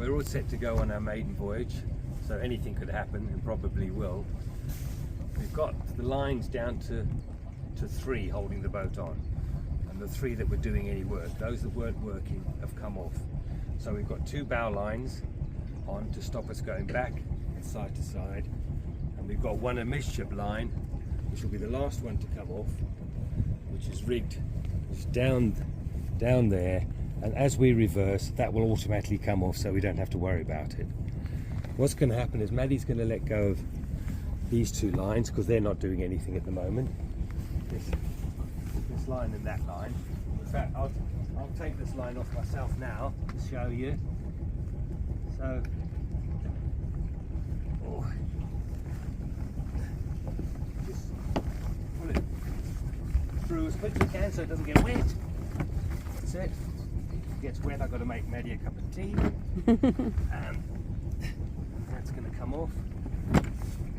We're all set to go on our maiden voyage, so anything could happen and probably will. We've got the lines down to 3 holding the boat on, and the 3 that were doing any work, those that weren't working have come off. So we've got 2 bow lines on to stop us going back and side to side, and we've got 1 amidship line which will be the last one to come off, which is rigged just down there, and as we reverse that will automatically come off, so we don't have to worry about it. What's going to happen is Maddie's going to let go of these 2 lines because they're not doing anything at the moment. This line and that line. In fact, I'll take this line off myself now to show you. So, just pull it through as quick as we can so it doesn't get wet. That's it. If it gets wet, I've got to make Maddie a cup of tea. And that's going to come off.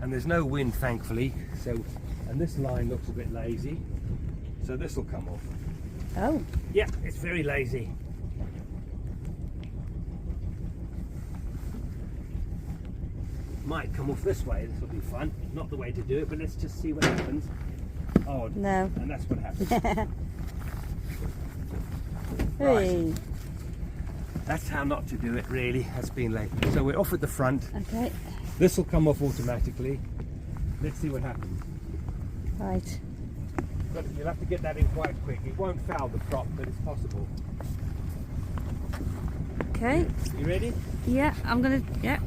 And there's no wind, thankfully. So, and this line looks a bit lazy, so this will come off. Oh. Yeah, it's very lazy. Might come off this way. This will be fun. Not the way to do it, but let's just see what happens. Oh no! And that's what happens. Hey. Right. That's how not to do it, really. That's being late. So we're off at the front. Okay. This will come off automatically. Let's see what happens. Right. But you'll have to get that in quite quick. It won't foul the prop, but it's possible. Okay. You ready? Yeah, I'm gonna. Yeah.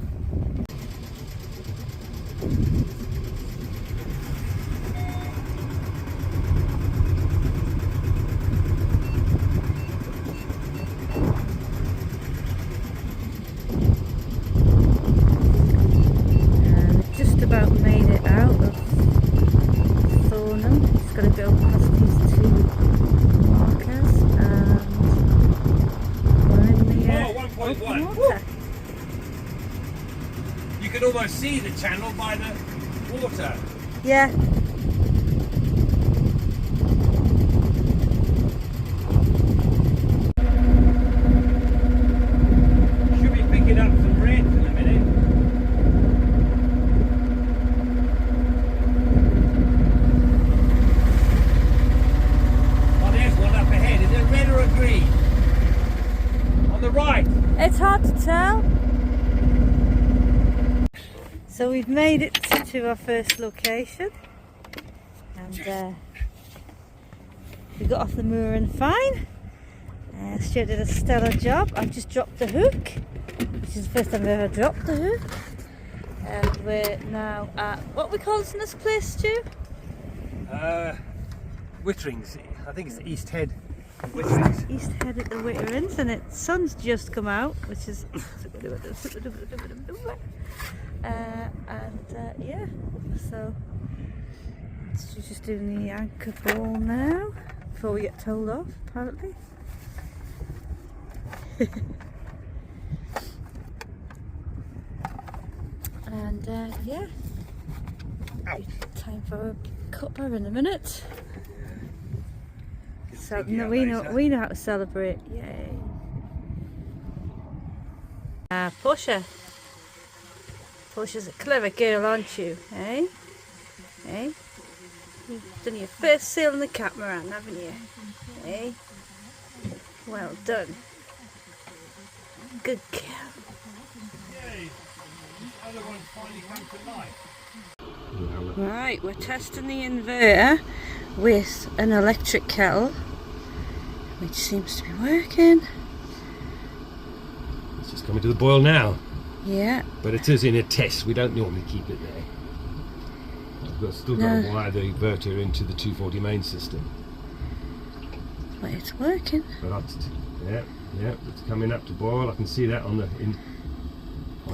Just about made it out of Thornham. Just got to go past these 2 markers and we're in the open water. You can almost see the channel by the water. Yeah. Should be picking up some reds in a minute. Oh, there's one up ahead. Is it red or a green? On the right. It's hard to tell. So we've made it to our first location, and we got off the mooring fine. Stuart did a stellar job. I've just dropped the hook, which is the first time I've ever dropped the hook. And we're now at, what we call this place, Stu? Witterings. I think it's the East Head. Witterings. East Head at the Witterings, and the sun's just come out, which is yeah, so she's just doing the anchor ball now before we get told off, apparently. And yeah, time for a cuppa in a minute. So no, we know how to celebrate. Yay! Portia's a clever girl, aren't you? Eh? Eh? You've done your first sail on the catamaran, haven't you? Eh? Well done. Good girl. Yay! The other one's finally come to life. Right, we're testing the inverter with an electric kettle, which seems to be working. It's just coming to the boil now. Yeah. But it is in a test. We don't normally keep it there. I've still got to wire the inverter into the 240 main system. But it's working. But yeah, it's coming up to boil. I can see that on the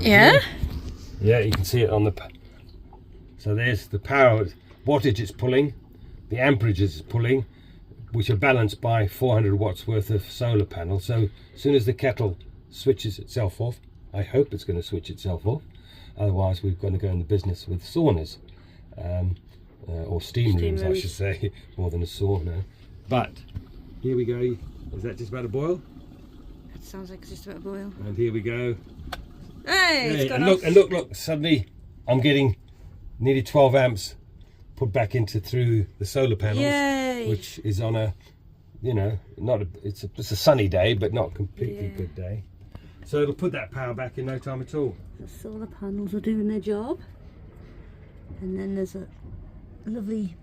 yeah. Here. Yeah, you can see it on the. So there's the power wattage it's pulling, the amperage it's pulling, which are balanced by 400 watts worth of solar panel. So as soon as the kettle switches itself off, I hope it's going to switch itself off. Otherwise, we're going to go in the business with saunas, or steam rooms, I should say, more than a sauna. But here we go. Is that just about to boil? That sounds like it's just about to boil. And here we go. Hey, it's gone and off. look, suddenly I'm getting nearly 12 amps put back into through the solar panels. Yay. Which is on a, you know, it's a sunny day, but not completely good day. So it'll put that power back in no time at all. The solar panels are doing their job. And then there's a lovely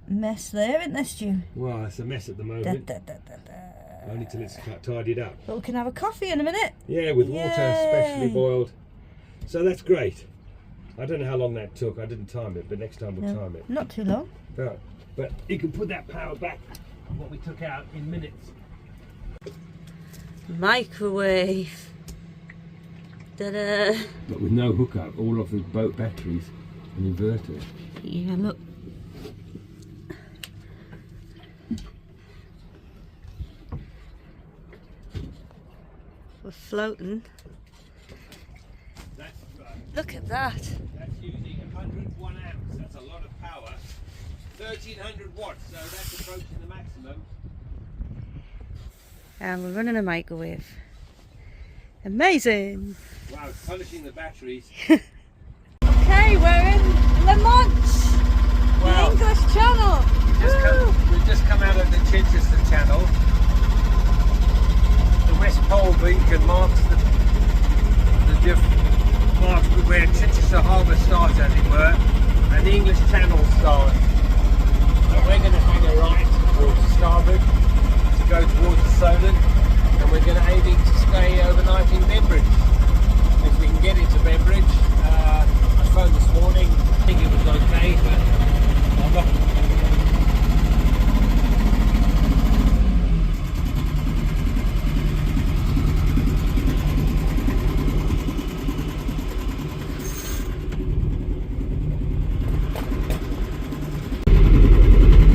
mess there, isn't there, Stu? Well, it's a mess at the moment. Only till it's tidied up. But we can have a coffee in a minute. Yeah, with water Yay. specially boiled. So that's great. I don't know how long that took. I didn't time it, but next time we'll time it. Not too long. But you can put that power back, what we took out, in minutes. Microwave. Ta-da. But with no hookup, all of the boat batteries and inverter. Yeah, look. We're floating. That's right. Look at that. That's using 101 amps. That's a lot of power. 1300 watts, so that's approaching the maximum. And we're running a microwave. Amazing. Wow, it's punishing the batteries. Okay, we're in La Manche, Wow. the English Channel. We've just come out of the Chichester Channel. The West Pole beacon marks marks where Chichester Harbour starts, as it were, and the English Channel starts. So we're going to hang a right towards starboard to go towards the Solent, and we're going to aiming to stay overnight in Bembridge. If we can get into Bembridge. I phoned this morning, I think it was okay, but I'm not.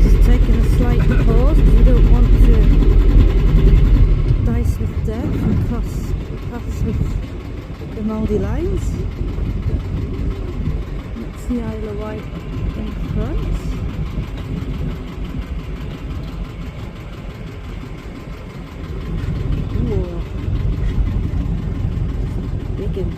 Just taking a slight pause because we don't want to dice with death and cross paths with the mouldy lines. That's the Isle of Wight in front. Whoa. Big one.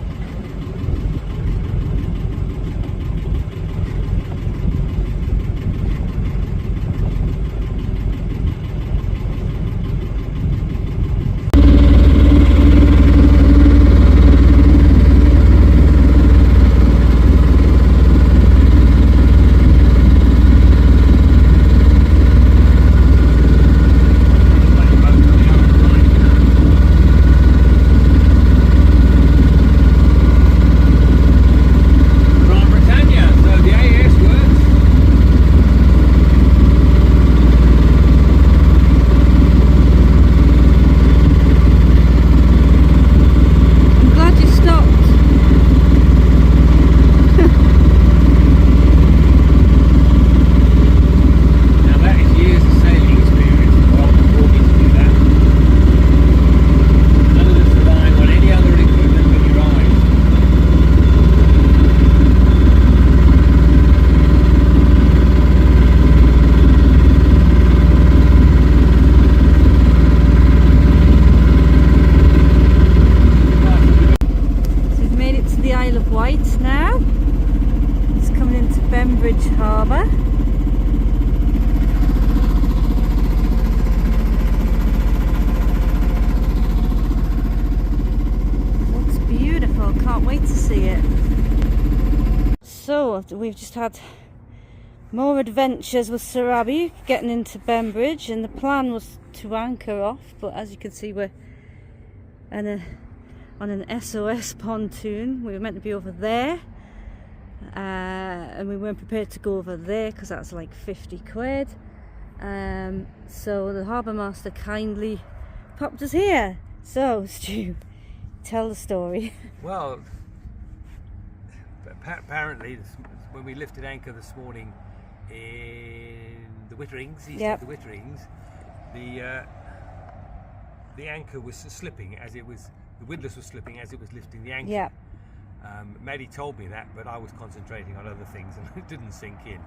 Harbour. Looks beautiful, can't wait to see it. So we've just had more adventures with Sarabi getting into Bembridge, and the plan was to anchor off, but as you can see we're on an SOS pontoon. We were meant to be over there. And we weren't prepared to go over there because that's like 50 quid. So the harbour master kindly popped us here. So Stu, tell the story. Well, apparently when we lifted anchor this morning in the Witterings, east of the Witterings, the anchor was slipping as it was, the windlass was slipping as it was lifting the anchor. Yeah. Maddie told me that, but I was concentrating on other things and it didn't sink in.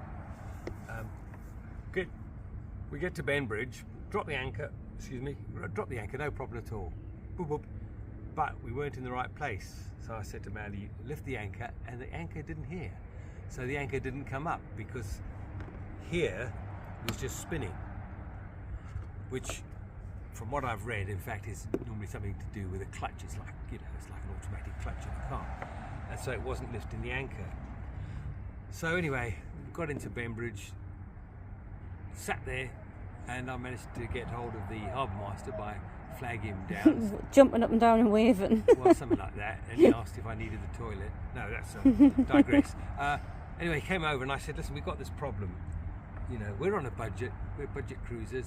We get to Bembridge, drop the anchor, no problem at all. boop, boop, but we weren't in the right place. So I said to Mandy, lift the anchor, and the anchor didn't hear. So the anchor didn't come up because here was just spinning, which from what I've read, in fact, is normally something to do with a clutch. It's like, you know, it's like an automatic clutch in a car. And so it wasn't lifting the anchor. So anyway, got into Bembridge, sat there, and I managed to get hold of the harbour master by flagging him down. Jumping up and down and waving. Well, something like that. And he asked if I needed the toilet. No, that's digress. Anyway, he came over and I said, listen, we've got this problem. You know, we're on a budget. We're budget cruisers.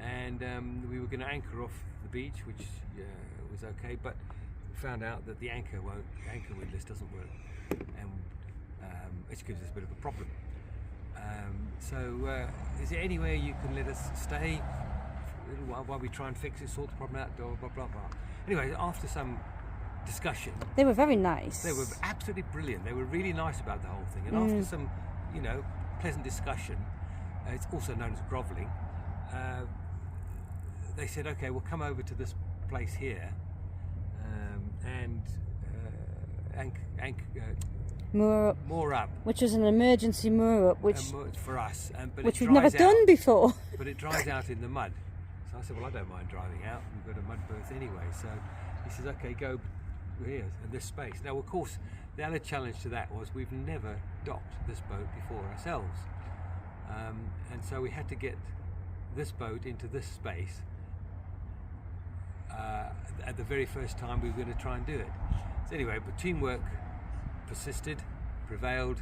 And we were going to anchor off the beach, which was okay, but we found out that the anchor windlass doesn't work, and which gives us a bit of a problem. So is there any way you can let us stay for a little while we try and fix it, sort the problem out, blah blah blah blah. Anyway, after some discussion, they were very nice. They were absolutely brilliant. They were really nice about the whole thing, and after some, you know, pleasant discussion, it's also known as grovelling. They said, okay, we'll come over to this place here and moor up, which was an emergency moor up, which for us, but which we've never done before. But it dries out in the mud. So I said, well, I don't mind driving out. We've got a mud berth anyway. So he says, okay, go here in this space. Now, of course, the other challenge to that was we've never docked this boat before ourselves, and so we had to get this boat into this space at the very first time we were going to try and do it. So anyway, but teamwork persisted, prevailed,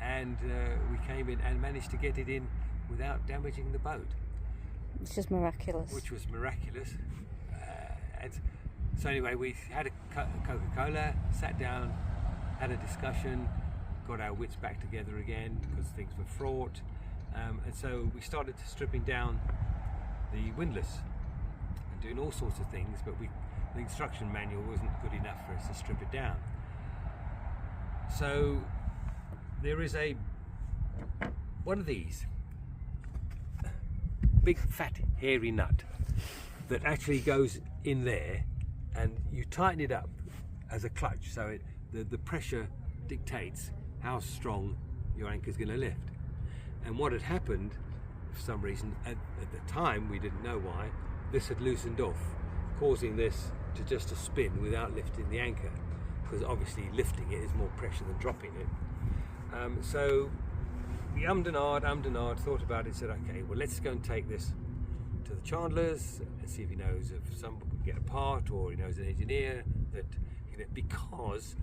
and we came in and managed to get it in without damaging the boat. It's just miraculous. Which was miraculous. And so anyway, we had a Coca-Cola, sat down, had a discussion, got our wits back together again because things were fraught. And so we started stripping down the windlass and doing all sorts of things, but the instruction manual wasn't good enough for us to strip it down. So there is one of these big fat hairy nut that actually goes in there, and you tighten it up as a clutch, so the pressure dictates how strong your anchor is going to lift. And what had happened, for some reason, at the time, we didn't know why, this had loosened off, causing this to spin without lifting the anchor, because obviously lifting it is more pressure than dropping it. So we ummed and ahed, thought about it, said, okay, well, let's go and take this to the Chandler's and see if he knows if someone could get a part, or he knows an engineer that, you know, because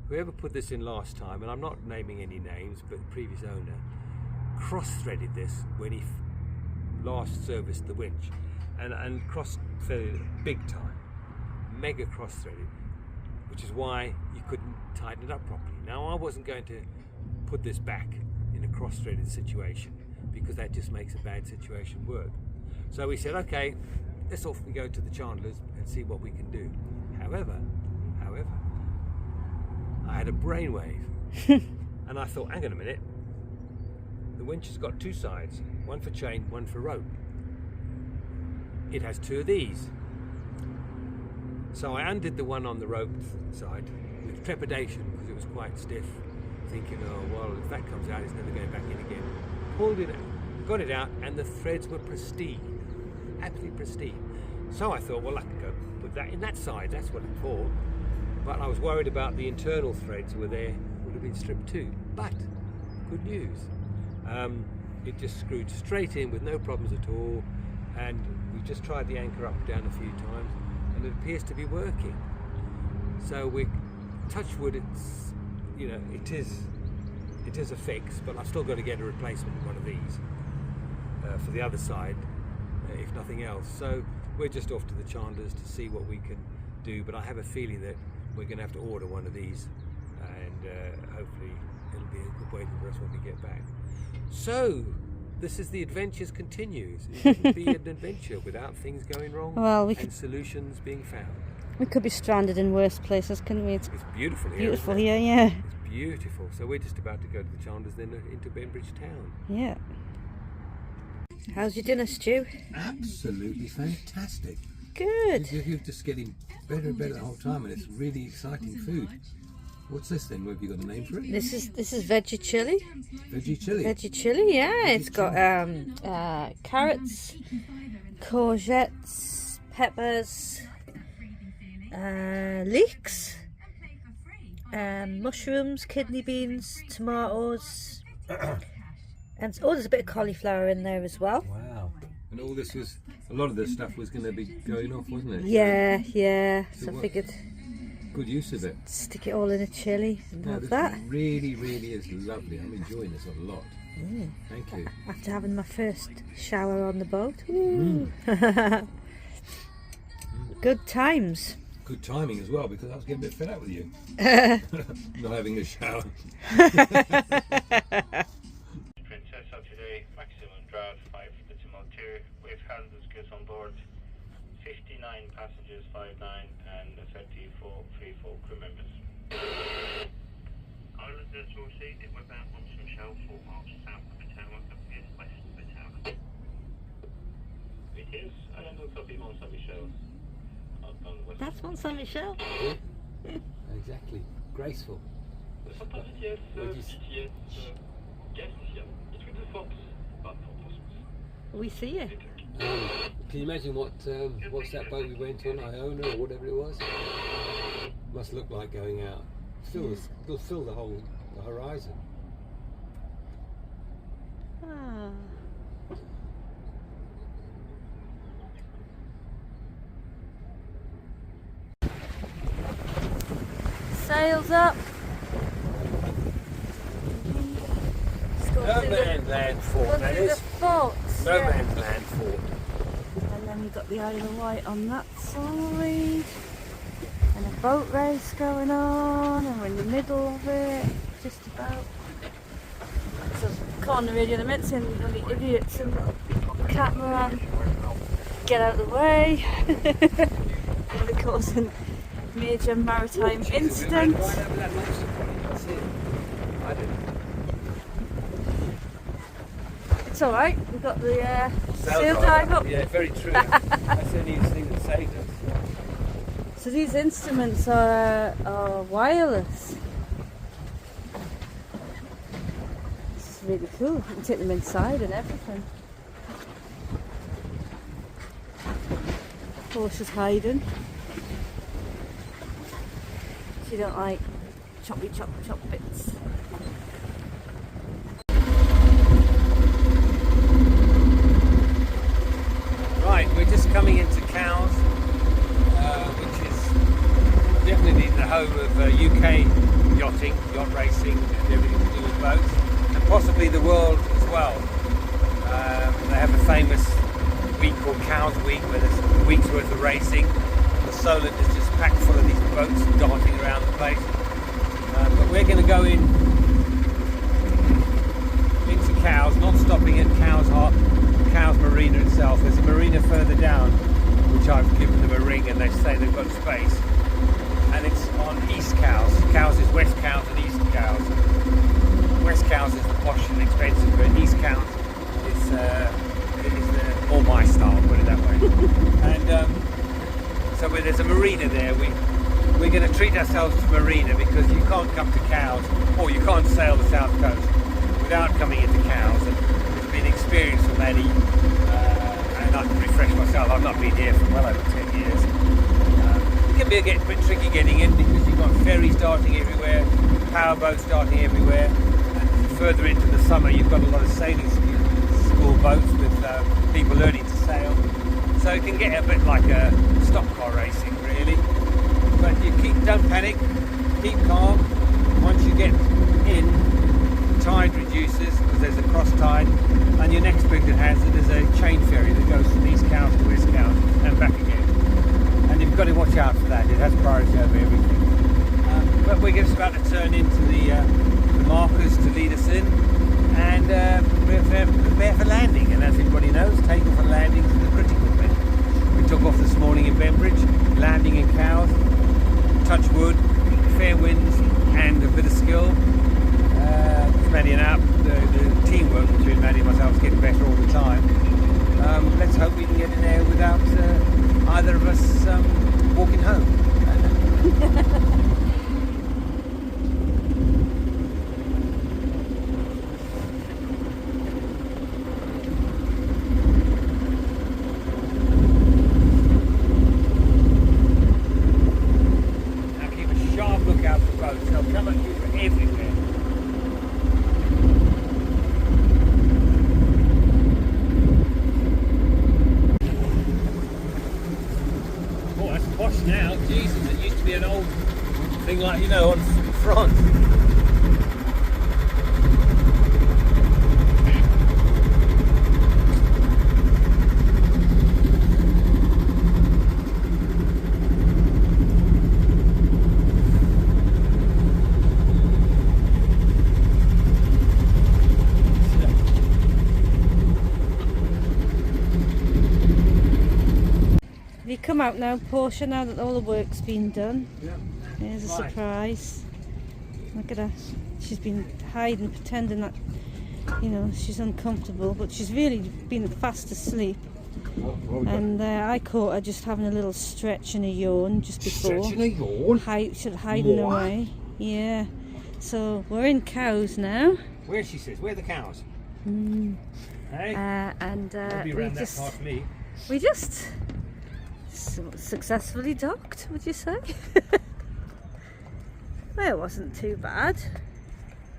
whoever put this in last time, and I'm not naming any names, but the previous owner, cross-threaded this when he last serviced the winch, and cross-threaded it big time, mega cross-threaded, which is why you couldn't tighten it up properly. Now, I wasn't going to put this back in a cross-threaded situation because that just makes a bad situation work. So we said, okay, let's off we go to the Chandler's and see what we can do. However, I had a brainwave, and I thought, hang on a minute, the winch has got two sides, one for chain, one for rope. It has two of these. So I undid the one on the rope side with trepidation because it was quite stiff, thinking, oh, well, if that comes out, it's never going back in again. Pulled it out, got it out, and the threads were pristine, absolutely pristine. So I thought, well, I can go put that in that side, that's what it's for. But I was worried about the internal threads would have been stripped too. But good news. It just screwed straight in with no problems at all, and we just tried the anchor up and down a few times, and it appears to be working. So we touch wood, it's, you know, it is a fix, but I've still got to get a replacement one of these for the other side, if nothing else. So we're just off to the Chandler's to see what we can do, but I have a feeling that we're going to have to order one of these, and hopefully it'll be a good waiting for us when we get back. So this is the adventures continues. It wouldn't be an adventure without things going wrong, and solutions being found. We could be stranded in worse places, couldn't we? It's beautiful here. Beautiful here, yeah. It's beautiful. So we're just about to go to the Chandler's, then into Bembridge town. Yeah. How's your dinner, Stu? Absolutely fantastic. good. You're just getting better and better the whole time, and it's really exciting food. What's this then? Have you got a name for it? This is veggie chili. Veggie chili. Veggie chili, yeah. It's got carrots, courgettes, peppers, leeks, mushrooms, kidney beans, tomatoes, and there's a bit of cauliflower in there as well. Wow. And all this was, a lot of this stuff was going to be going off, wasn't it? Yeah, yeah. So I figured good use of it. stick it all in a chili and No, have this that. really, really is lovely. I'm enjoying this a lot. Thank you. After having my first shower on the boat. Good times. Good timing as well, because I was getting a bit fed up with you. Not having a shower. Princess of today, maximum draft 5.2, with hazardous goods on board, 59 passengers, 59, and 34 crew members. Islanders will see that we're about on some shell 4 miles south of the tower, appears west of the tower. It is, I don't know if Mont Saint-Michel. That's Mont Saint-Michel. Exactly. Graceful. Sometimes yes, yes, yes, yes, it will be fox, but for We see you. Can you imagine what's that boat we went on, Iona or whatever it was? Must look like going out. It'll fill the horizon. Ah. Sails up. No man's land fort, that is. Forts, No yeah. man's land fort. And then we've got the Isle of Wight on that side. And a boat race going on, and we're in the middle of it, just about. So corner radio the minutes and the idiots and the catamaran get out of the way. They're causing major maritime incident. It's alright, we've got the sail dive up. Yeah, very true. That's the only thing that saved us. So these instruments are wireless. It's really cool. You can take them inside and everything. Horse is hiding. She don't like choppy chop bits. Right, we're just coming into Cowes, which is definitely the home of UK yachting, yacht racing, and everything to do with boats, and possibly the world as well. They have a famous week called Cowes Week, where there's a week's worth of racing. The Solent is just packed full of these boats darting around the place. But we're going to go into Cowes, not stopping at Cowes Marina itself. There's a marina further down, which I've given them a ring, and they say they've got space. And it's on East Cowes. Cowes is West Cowes and East Cowes. West Cowes is the posh and expensive, but East Cowes is more my style, put it that way. And so there's a marina there. We're going to treat ourselves to marina, because you can't come to Cowes, or you can't sail the south coast without coming into Cowes. And it's been an experience for many, and I can refresh myself. I've not been here for well over 10 years. It can be a bit tricky getting in, because you've got ferries darting everywhere, power boats darting everywhere, and further into the summer you've got a lot of sailing school boats with people learning to sail. So it can get a bit like a stock car racing, really. But don't panic, keep calm. Once you get in, the tide reduces, because there's a cross tide, and your next big hazard is a chain ferry that goes from East Cowes to West Cowes and back again. And you've got to watch out for that. It has priority over everything. But we're just about to turn into the markers to lead us in, and we're prepare for landing. And as everybody knows, takeoff and landing is the critical bit. We took off this morning in Bembridge, landing in Cowes. Touch wood, fair winds, and a bit of skill. Maddie and App, the teamwork between Maddie and myself is getting better all the time. Let's hope we can get in there without either of us walking home. Now keep a sharp lookout for boats. They'll come at you from everywhere. Oh, that's posh now. Jesus, it used to be an old thing like, you know, on France. Have you come out now, Portia, now that all the work's been done? Yeah. Here's a Right. surprise. Look at her. She's been hiding, pretending that, you know, she's uncomfortable, but she's really been fast asleep. And I caught her just having a little stretch and a yawn just before. Stretching a yawn? Hiding What? away. Yeah. So we're in Cows now. Where she says? Where are the cows? Hey? And They'll be around that past me. we just successfully docked, would you say? Well, it wasn't too bad.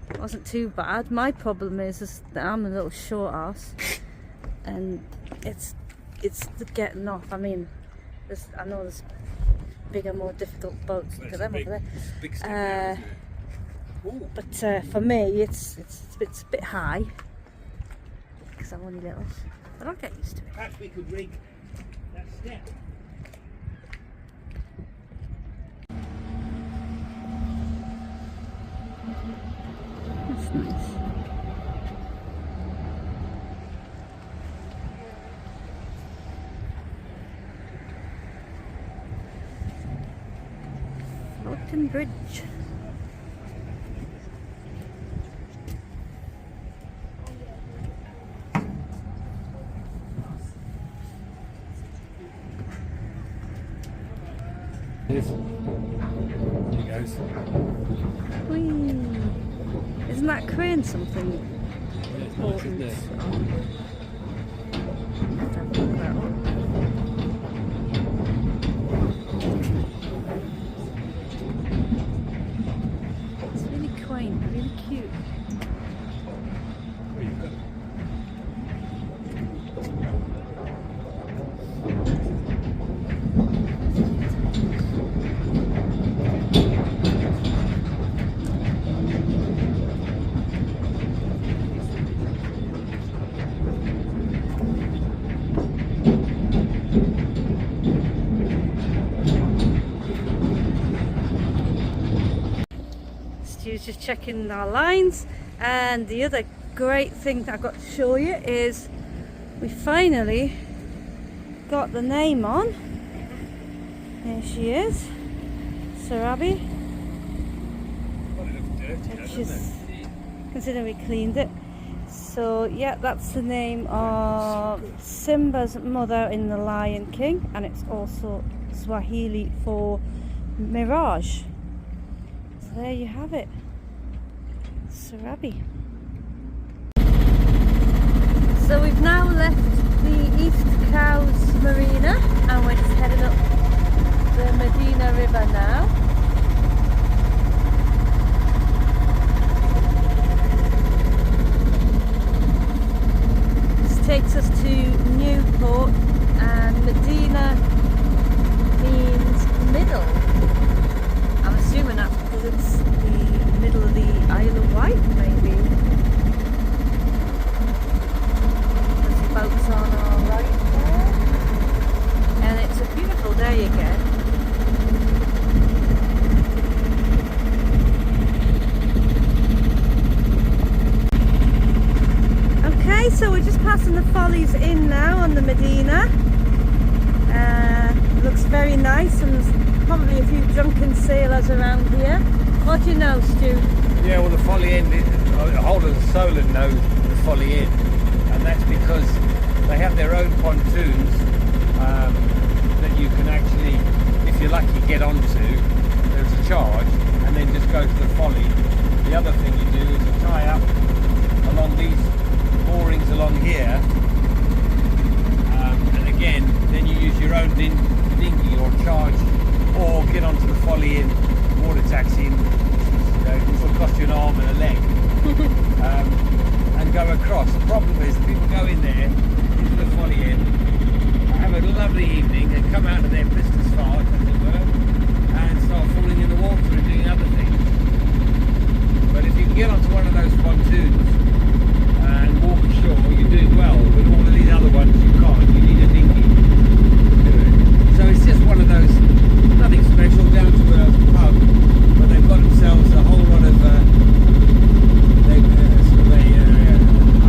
It wasn't too bad. My problem is that I'm a little short ass, and it's the getting off. I mean, I know there's bigger, more difficult boats. Look at them over there. Big step now, isn't it? Ooh. But for me, it's a bit high because I'm only little, but I'll get used to it. Perhaps we could rig that step. That's nice. Floating bridge. Yes. She goes. Whee! Isn't that crane something Yeah, it's nice, isn't it? It's really quaint, really cute. Where you go? Stu's just checking our lines, and the other great thing that I've got to show you is we finally got the name on. There she is, Sarabi, Well, it looks dirty, which doesn't is, it? considering we cleaned it. So yeah, that's the name of Simba's mother in The Lion King, and it's also Swahili for mirage. So there you have it, Sarabi. So we've now left the East Cows Marina and we're just heading up the Medina River now. This takes us to Newport, and Medina means middle. I'm assuming that's because it's the middle of the Isle of Wight, maybe. There's boats on our right there. And it's a beautiful day again. Okay, so we're just passing the Follies Inn now on the Medina. Looks very nice, and there's probably a few drunken sailors around here. What do you know, Stu? Yeah, well, the Folly Inn, Holland and Solent know the Folly Inn, and that's because they have their own pontoons that you can actually, if you're lucky, get onto. There's a charge, and then just go to the folly. The other thing you do is you tie up along these moorings along here, and again, then you use your own dinghy or charge, or get onto the folly in water taxi, which will cost you an arm and a leg, and go across. The problem is people go in there, into the folly in, have a lovely evening, and come out of their Christmas fart, as it were, and start falling in the water and doing other things. But if you can get onto one of those pontoons and walk ashore, you're doing well. But all of these other ones you can't. You need a dinghy to do it. So it's just one of those, nothing special, down to a pub, but they've got themselves a whole lot of I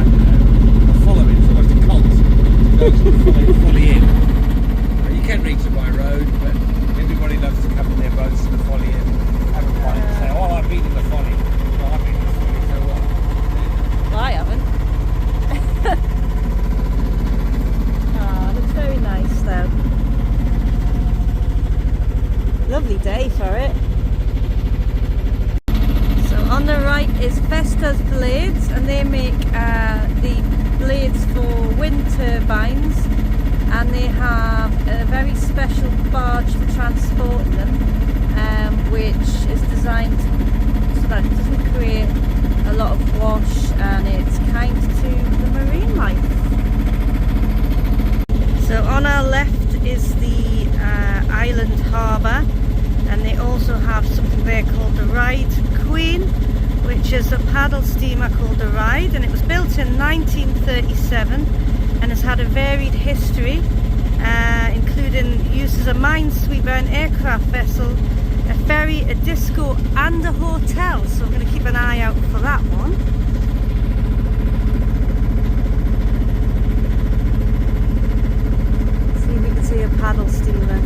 don't know, a following, it's almost a cult. Those who fully in. You can reach it by road, but everybody loves to come in their boats to the folly in, have a pint and say, oh, I've been in the folly. Well, I've been in the folly, so what? Well, I haven't. Oh, looks very nice though. Lovely day for it. So on the right is Vestas Blades, and they make the blades for wind turbines, and they have a very special barge for transporting them, which is designed so that it doesn't create a lot of wash, and it's kind to the marine life. So on our left is the island harbour, and they also have something there called the Ride Queen, which is a paddle steamer called the Ride, and it was built in 1937 and has had a varied history, including use as a minesweeper, an aircraft vessel, a ferry, a disco and a hotel, so I'm going to keep an eye out for that one. See if we can see a paddle steamer.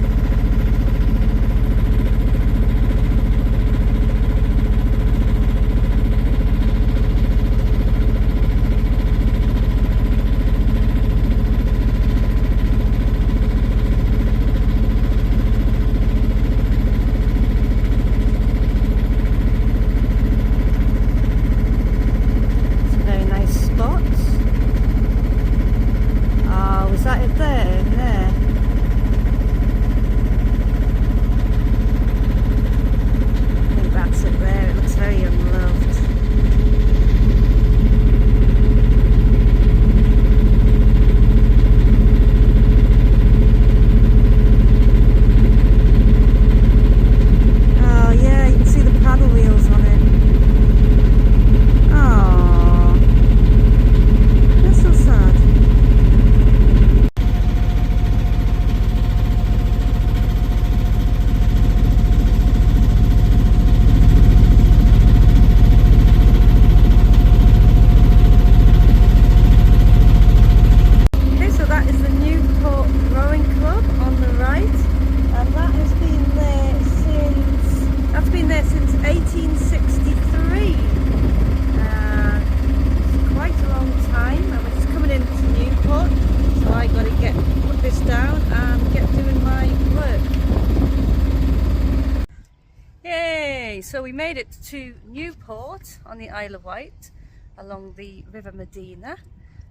So we made it to Newport on the Isle of Wight along the River Medina,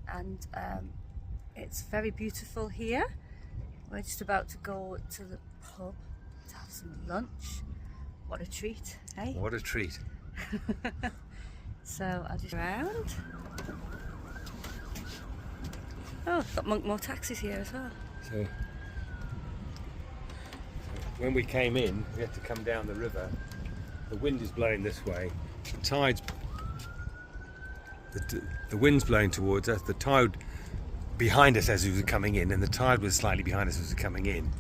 and it's very beautiful here. We're just about to go to the pub to have some lunch. What a treat, eh? What a treat. So I'll just around. Oh, got Monkmore taxis here as well. So when we came in, we had to come down the river. The wind is blowing this way. The tide's the wind's blowing towards us. The tide behind us as we were coming in, and the tide was slightly behind us as we were coming in.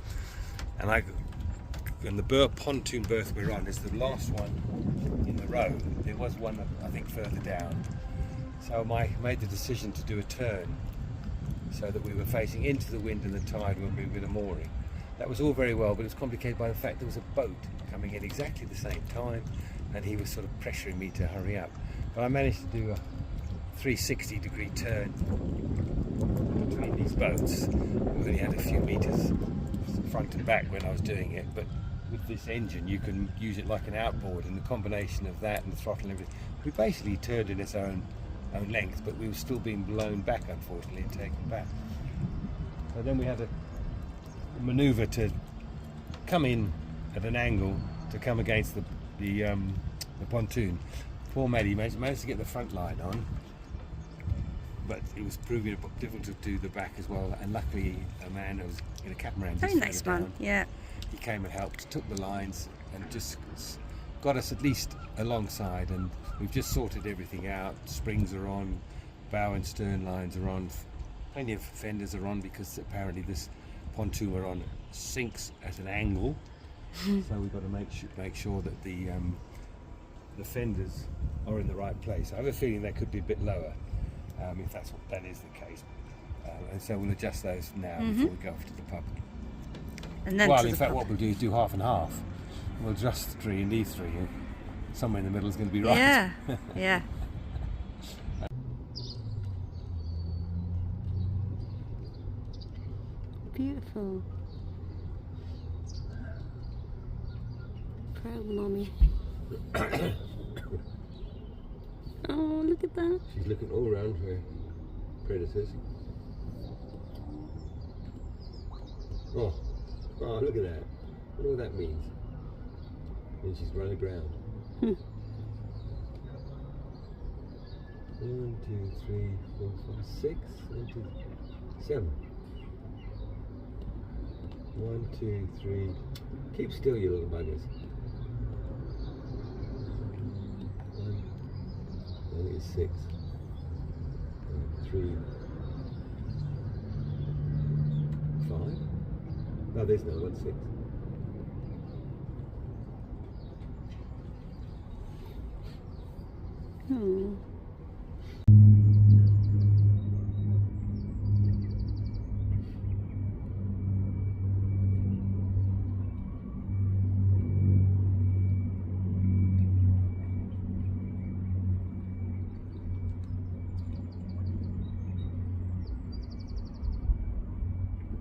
And the pontoon berth we're on is the last one in the row. There was one, I think, further down. So I made the decision to do a turn so that we were facing into the wind and the tide when we were in a mooring. That was all very well, but it was complicated by the fact there was a boat coming in exactly the same time, and he was sort of pressuring me to hurry up. But I managed to do a 360-degree turn between these boats. We only had a few meters front and back when I was doing it, but with this engine you can use it like an outboard, and the combination of that and the throttle and everything, we basically turned in its own length, but we were still being blown back, unfortunately, and taken back. So then we had a manoeuvre to come in at an angle to come against the pontoon. Poor Maddie managed to get the front line on, but it was proving a bit difficult to do the back as well, and luckily a man who was in a catamaran Very nice man, yeah. He came and helped, took the lines and just got us at least alongside, and we've just sorted everything out. Springs are on, bow and stern lines are on, plenty of fenders are on, because apparently this pontoon we're on sinks at an angle. So we've got to make sure that the fenders are in the right place. I have a feeling they could be a bit lower, if that is the case, and so we'll adjust those now before we go off to the pub. And then well, in fact, what we'll do is do half and half. We'll adjust three and these three, and somewhere in the middle is going to be right. Yeah, yeah. Beautiful. Proud mommy. Oh, look at that. She's looking all around for predators. Oh, look at that. I wonder what that means. And she's run aground. 1, 2, 3, 4, 5, 6. 1, 2, 7. 1, 2, 3. Keep still, you little buggers. 1. I think it's 6. 3. 5. No, there's no 1, 6. Hmm.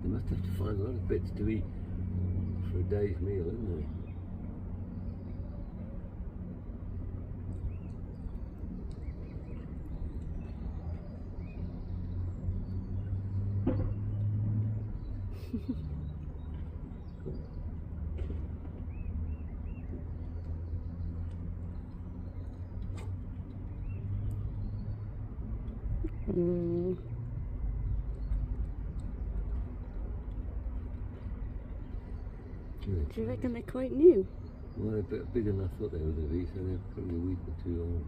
They must have to find a lot of bits to eat for a day's meal, isn't they? Mm. Do you reckon they're quite new? Well, they're a bit bigger than I thought they were going to be, so they're probably a week or two old.